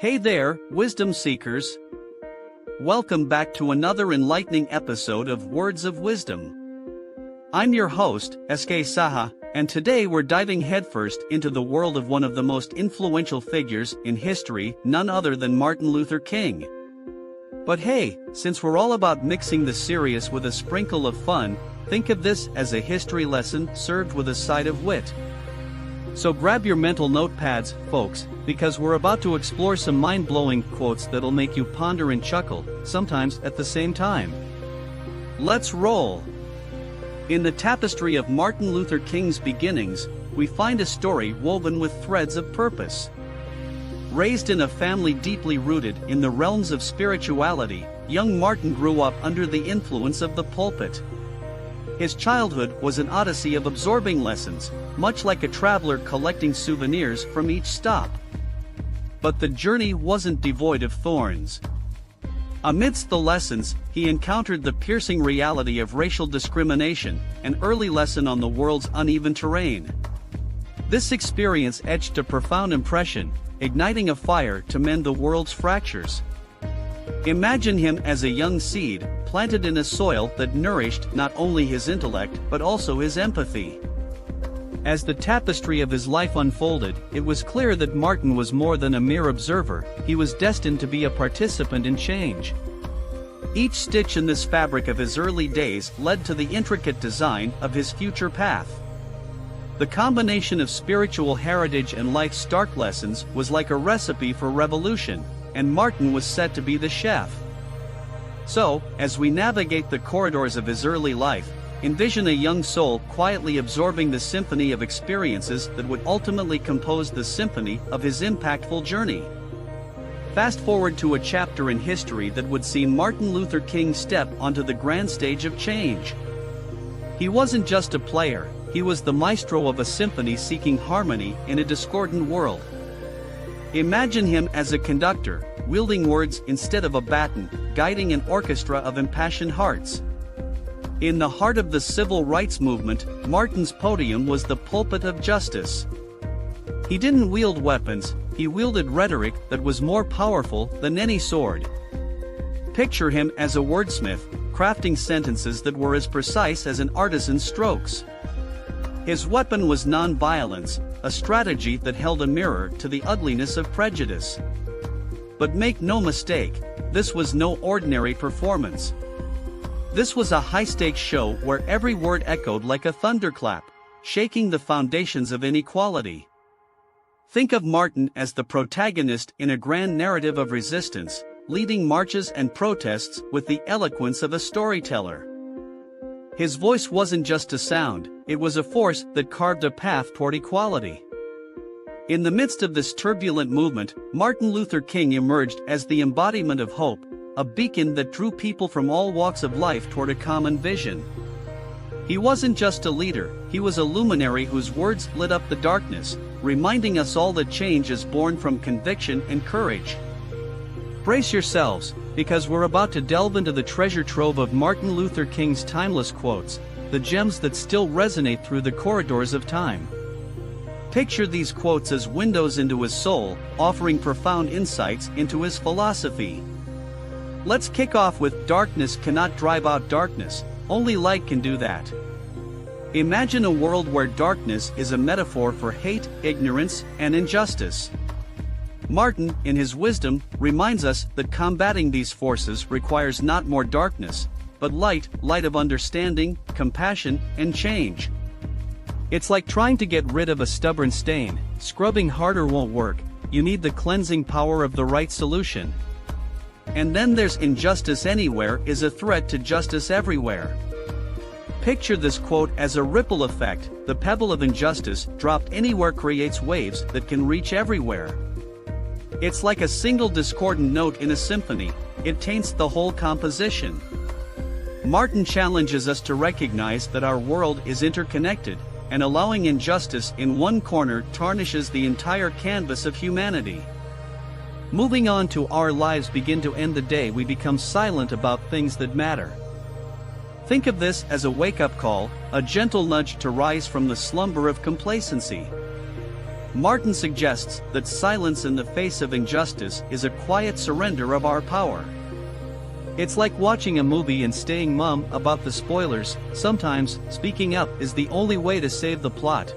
Hey there, wisdom seekers. Welcome back to another enlightening episode of Words of Wisdom. I'm your host, SK Saha, and today we're diving headfirst into the world of one of the most influential figures in history, none other than Martin Luther King. But hey, since we're all about mixing the serious with a sprinkle of fun, think of this as a history lesson served with a side of wit. So grab your mental notepads, folks, because we're about to explore some mind-blowing quotes that'll make you ponder and chuckle, sometimes at the same time. Let's roll! In the tapestry of Martin Luther King's beginnings, we find a story woven with threads of purpose. Raised in a family deeply rooted in the realms of spirituality, young Martin grew up under the influence of the pulpit. His childhood was an odyssey of absorbing lessons, much like a traveler collecting souvenirs from each stop. But the journey wasn't devoid of thorns. Amidst the lessons, he encountered the piercing reality of racial discrimination, an early lesson on the world's uneven terrain. This experience etched a profound impression, igniting a fire to mend the world's fractures. Imagine him as a young seed, planted in a soil that nourished not only his intellect but also his empathy. As the tapestry of his life unfolded, it was clear that Martin was more than a mere observer, he was destined to be a participant in change. Each stitch in this fabric of his early days led to the intricate design of his future path. The combination of spiritual heritage and life's stark lessons was like a recipe for revolution, and Martin was set to be the chef. So, as we navigate the corridors of his early life, envision a young soul quietly absorbing the symphony of experiences that would ultimately compose the symphony of his impactful journey. Fast forward to a chapter in history that would see Martin Luther King step onto the grand stage of change. He wasn't just a player, he was the maestro of a symphony seeking harmony in a discordant world. Imagine him as a conductor, wielding words instead of a baton, guiding an orchestra of impassioned hearts. In the heart of the civil rights movement, Martin's podium was the pulpit of justice. He didn't wield weapons, he wielded rhetoric that was more powerful than any sword. Picture him as a wordsmith, crafting sentences that were as precise as an artisan's strokes. His weapon was nonviolence, a strategy that held a mirror to the ugliness of prejudice. But make no mistake, this was no ordinary performance. This was a high-stakes show where every word echoed like a thunderclap, shaking the foundations of inequality. Think of Martin as the protagonist in a grand narrative of resistance, leading marches and protests with the eloquence of a storyteller. His voice wasn't just a sound, it was a force that carved a path toward equality. In the midst of this turbulent movement, Martin Luther King emerged as the embodiment of hope, a beacon that drew people from all walks of life toward a common vision. He wasn't just a leader, he was a luminary whose words lit up the darkness, reminding us all that change is born from conviction and courage. Brace yourselves, because we're about to delve into the treasure trove of Martin Luther King's timeless quotes, the gems that still resonate through the corridors of time. Picture these quotes as windows into his soul, offering profound insights into his philosophy. Let's kick off with "Darkness cannot drive out darkness, only light can do that." Imagine a world where darkness is a metaphor for hate, ignorance, and injustice. Martin, in his wisdom, reminds us that combating these forces requires not more darkness, but light of understanding, compassion, and change. It's like trying to get rid of a stubborn stain, scrubbing harder won't work, you need the cleansing power of the right solution. And then there's "Injustice anywhere is a threat to justice everywhere." Picture this quote as a ripple effect, the pebble of injustice dropped anywhere creates waves that can reach everywhere. It's like a single discordant note in a symphony, it taints the whole composition. Martin challenges us to recognize that our world is interconnected, and allowing injustice in one corner tarnishes the entire canvas of humanity. Moving on to "Our lives begin to end the day we become silent about things that matter." Think of this as a wake-up call, a gentle nudge to rise from the slumber of complacency. Martin suggests that silence in the face of injustice is a quiet surrender of our power. It's like watching a movie and staying mum about the spoilers. Sometimes, speaking up is the only way to save the plot.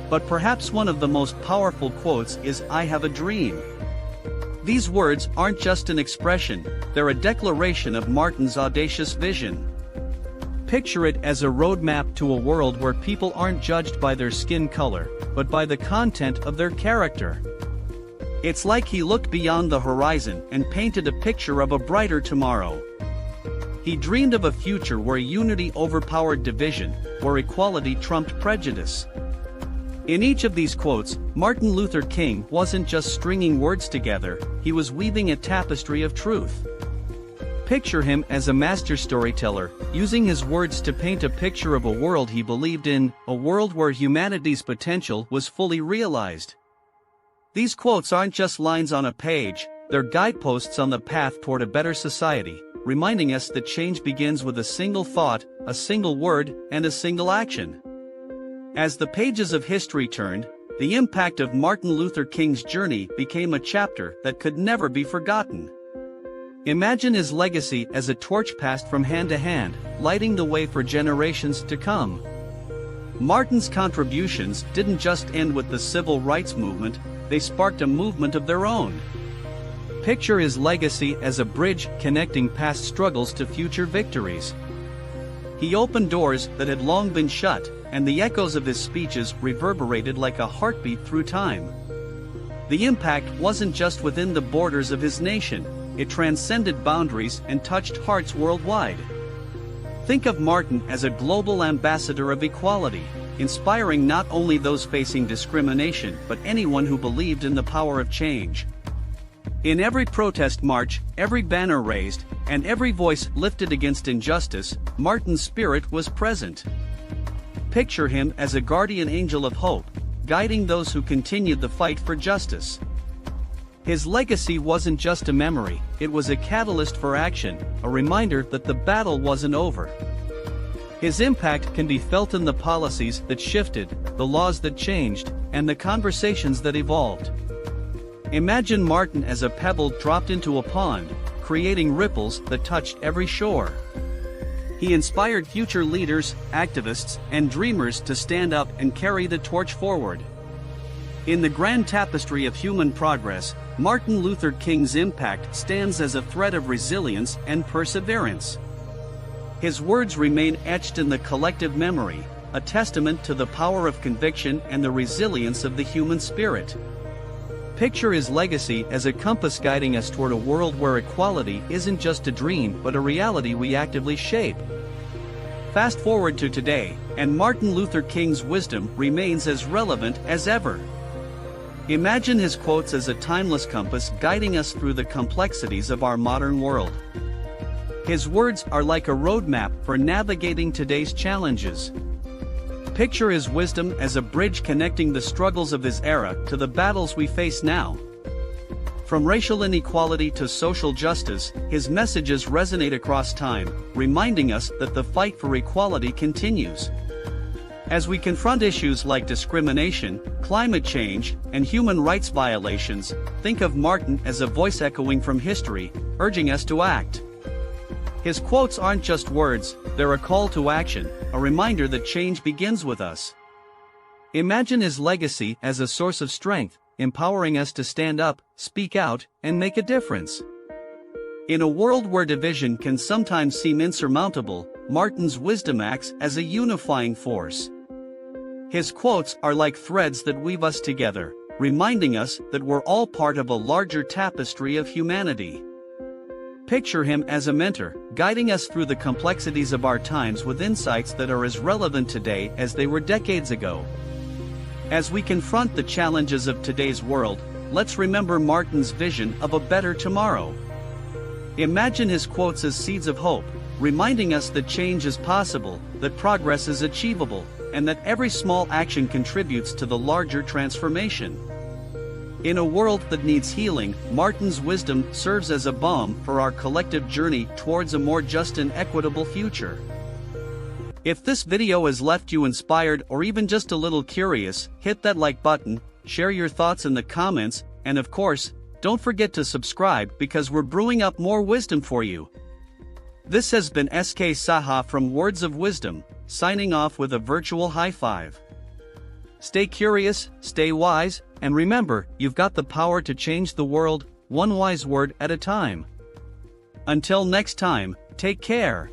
But perhaps one of the most powerful quotes is "I have a dream." These words aren't just an expression, they're a declaration of Martin's audacious vision. Picture it as a roadmap to a world where people aren't judged by their skin color, but by the content of their character. It's like he looked beyond the horizon and painted a picture of a brighter tomorrow. He dreamed of a future where unity overpowered division, where equality trumped prejudice. In each of these quotes, Martin Luther King wasn't just stringing words together, he was weaving a tapestry of truth. Picture him as a master storyteller, using his words to paint a picture of a world he believed in, a world where humanity's potential was fully realized. These quotes aren't just lines on a page, they're guideposts on the path toward a better society, reminding us that change begins with a single thought, a single word, and a single action. As the pages of history turned, the impact of Martin Luther King's journey became a chapter that could never be forgotten. Imagine his legacy as a torch passed from hand to hand, lighting the way for generations to come. Martin's contributions didn't just end with the civil rights movement, they sparked a movement of their own. Picture his legacy as a bridge connecting past struggles to future victories. He opened doors that had long been shut, and the echoes of his speeches reverberated like a heartbeat through time. The impact wasn't just within the borders of his nation, it transcended boundaries and touched hearts worldwide. Think of Martin as a global ambassador of equality, inspiring not only those facing discrimination but anyone who believed in the power of change. In every protest march, every banner raised, and every voice lifted against injustice, Martin's spirit was present. Picture him as a guardian angel of hope, guiding those who continued the fight for justice. His legacy wasn't just a memory, it was a catalyst for action, a reminder that the battle wasn't over. His impact can be felt in the policies that shifted, the laws that changed, and the conversations that evolved. Imagine Martin as a pebble dropped into a pond, creating ripples that touched every shore. He inspired future leaders, activists, and dreamers to stand up and carry the torch forward. In the grand tapestry of human progress, Martin Luther King's impact stands as a thread of resilience and perseverance. His words remain etched in the collective memory, a testament to the power of conviction and the resilience of the human spirit. Picture his legacy as a compass guiding us toward a world where equality isn't just a dream but a reality we actively shape. Fast forward to today, and Martin Luther King's wisdom remains as relevant as ever. Imagine his quotes as a timeless compass guiding us through the complexities of our modern world. His words are like a roadmap for navigating today's challenges. Picture his wisdom as a bridge connecting the struggles of his era to the battles we face now. From racial inequality to social justice, his messages resonate across time, reminding us that the fight for equality continues. As we confront issues like discrimination, climate change, and human rights violations, think of Martin as a voice echoing from history, urging us to act. His quotes aren't just words, they're a call to action, a reminder that change begins with us. Imagine his legacy as a source of strength, empowering us to stand up, speak out, and make a difference. In a world where division can sometimes seem insurmountable, Martin's wisdom acts as a unifying force. His quotes are like threads that weave us together, reminding us that we're all part of a larger tapestry of humanity. Picture him as a mentor, guiding us through the complexities of our times with insights that are as relevant today as they were decades ago. As we confront the challenges of today's world, let's remember Martin's vision of a better tomorrow. Imagine his quotes as seeds of hope, reminding us that change is possible, that progress is achievable, and that every small action contributes to the larger transformation. In a world that needs healing, Martin's wisdom serves as a balm for our collective journey towards a more just and equitable future. If this video has left you inspired or even just a little curious, hit that like button, share your thoughts in the comments, and of course, don't forget to subscribe because we're brewing up more wisdom for you. This has been SK Saha from Words of Wisdom, signing off with a virtual high five. Stay curious, stay wise, and remember, you've got the power to change the world, one wise word at a time. Until next time, take care.